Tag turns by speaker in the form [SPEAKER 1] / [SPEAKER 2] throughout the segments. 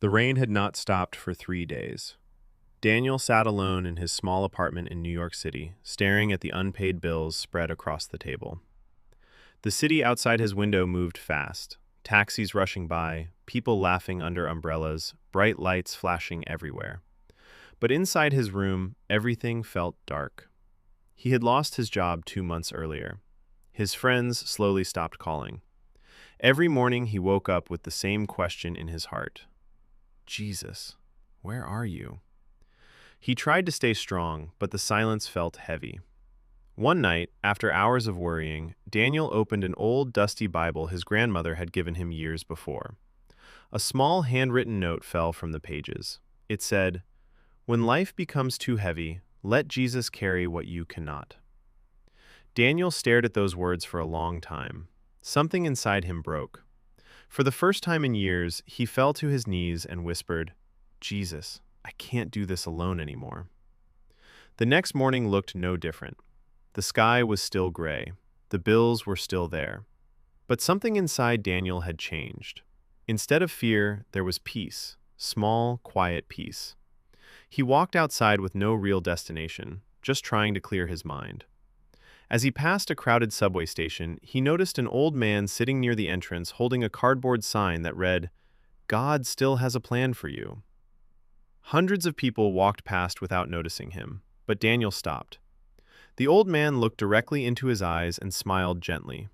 [SPEAKER 1] The rain had not stopped for 3 days. Daniel sat alone in his small apartment in New York City, staring at the unpaid bills spread across the table. The city outside his window moved fast, taxis rushing by, people laughing under umbrellas, bright lights flashing everywhere. But inside his room, everything felt dark. He had lost his job 2 months earlier. His friends slowly stopped calling. Every morning he woke up with the same question in his heart. Jesus, where are you? He tried to stay strong, but the silence felt heavy. One night, after hours of worrying, Daniel opened an old, dusty Bible his grandmother had given him years before. A small handwritten note fell from the pages. It said, "When life becomes too heavy, let Jesus carry what you cannot." Daniel stared at those words for a long time. Something inside him broke. For the first time in years, he fell to his knees and whispered, "Jesus, I can't do this alone anymore." The next morning looked no different. The sky was still gray. The bills were still there. But something inside Daniel had changed. Instead of fear, there was peace, small, quiet peace. He walked outside with no real destination, just trying to clear his mind. As he passed a crowded subway station, he noticed an old man sitting near the entrance holding a cardboard sign that read, "God still has a plan for you." Hundreds of people walked past without noticing him, but Daniel stopped. The old man looked directly into his eyes and smiled gently.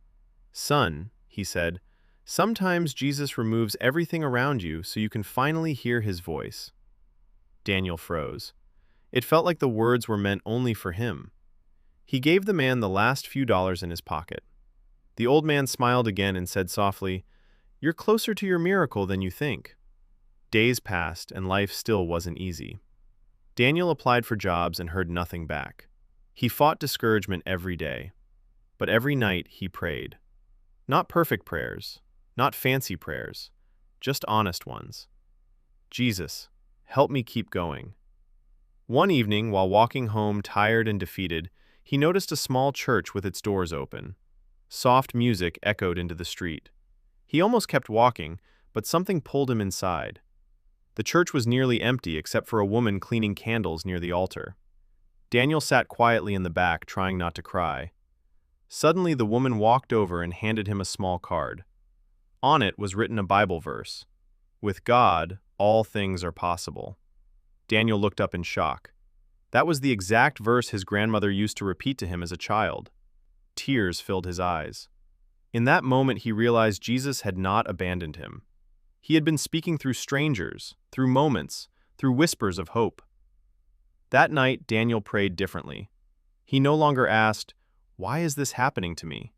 [SPEAKER 1] "Son," he said, "sometimes Jesus removes everything around you so you can finally hear his voice." Daniel froze. It felt like the words were meant only for him. He gave the man the last few dollars in his pocket. The old man smiled again and said softly, "You're closer to your miracle than you think." Days passed, and life still wasn't easy. Daniel applied for jobs and heard nothing back. He fought discouragement every day. But every night he prayed. Not perfect prayers, not fancy prayers, just honest ones. "Jesus, help me keep going." One evening, while walking home tired and defeated, he noticed a small church with its doors open. Soft music echoed into the street. He almost kept walking, but something pulled him inside. The church was nearly empty except for a woman cleaning candles near the altar. Daniel sat quietly in the back, trying not to cry. Suddenly, the woman walked over and handed him a small card. On it was written a Bible verse. "With God, all things are possible." Daniel looked up in shock. That was the exact verse his grandmother used to repeat to him as a child. Tears filled his eyes. In that moment, he realized Jesus had not abandoned him. He had been speaking through strangers, through moments, through whispers of hope. That night, Daniel prayed differently. He no longer asked, "Why is this happening to me?"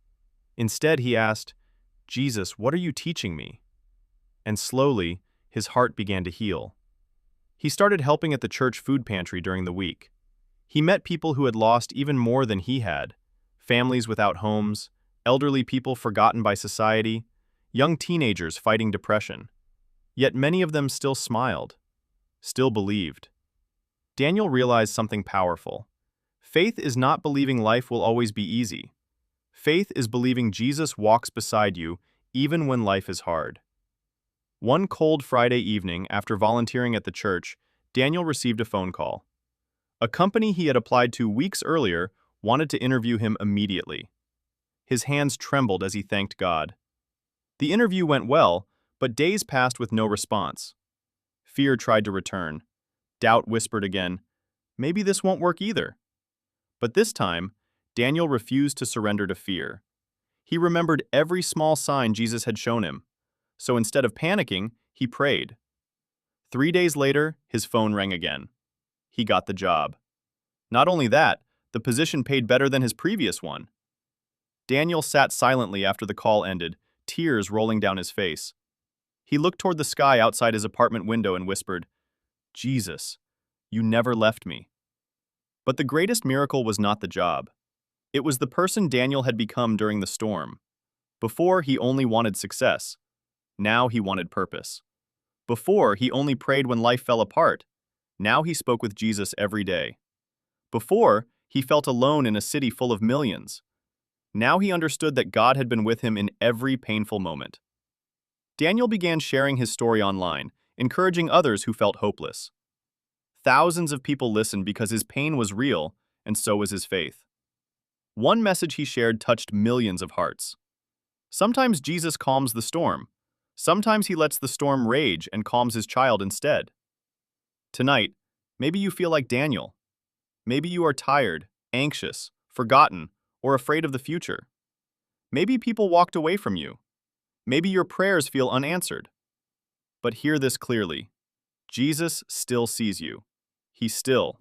[SPEAKER 1] Instead, he asked, "Jesus, what are you teaching me?" And slowly, his heart began to heal. He started helping at the church food pantry during the week. He met people who had lost even more than he had: families without homes, elderly people forgotten by society, young teenagers fighting depression. Yet many of them still smiled, still believed. Daniel realized something powerful. Faith is not believing life will always be easy. Faith is believing Jesus walks beside you even when life is hard. One cold Friday evening, after volunteering at the church, Daniel received a phone call. A company he had applied to weeks earlier wanted to interview him immediately. His hands trembled as he thanked God. The interview went well, but days passed with no response. Fear tried to return. Doubt whispered again, "Maybe this won't work either." But this time, Daniel refused to surrender to fear. He remembered every small sign Jesus had shown him. So instead of panicking, he prayed. 3 days later, his phone rang again. He got the job. Not only that, the position paid better than his previous one. Daniel sat silently after the call ended, tears rolling down his face. He looked toward the sky outside his apartment window and whispered, "Jesus, you never left me." But the greatest miracle was not the job. It was the person Daniel had become during the storm. Before, he only wanted success. Now he wanted purpose. Before, he only prayed when life fell apart. Now he spoke with Jesus every day. Before, he felt alone in a city full of millions. Now he understood that God had been with him in every painful moment. Daniel began sharing his story online,
[SPEAKER 2] encouraging others who felt hopeless. Thousands of people listened because his pain was real, and so was his faith. One message he shared touched millions of hearts. Sometimes Jesus calms the storm. Sometimes he lets the storm rage and calms his child instead. Tonight, maybe you feel like Daniel. Maybe you are tired, anxious, forgotten, or afraid of the future. Maybe people walked away from you. Maybe your prayers feel unanswered. But hear this clearly. Jesus still sees you. He still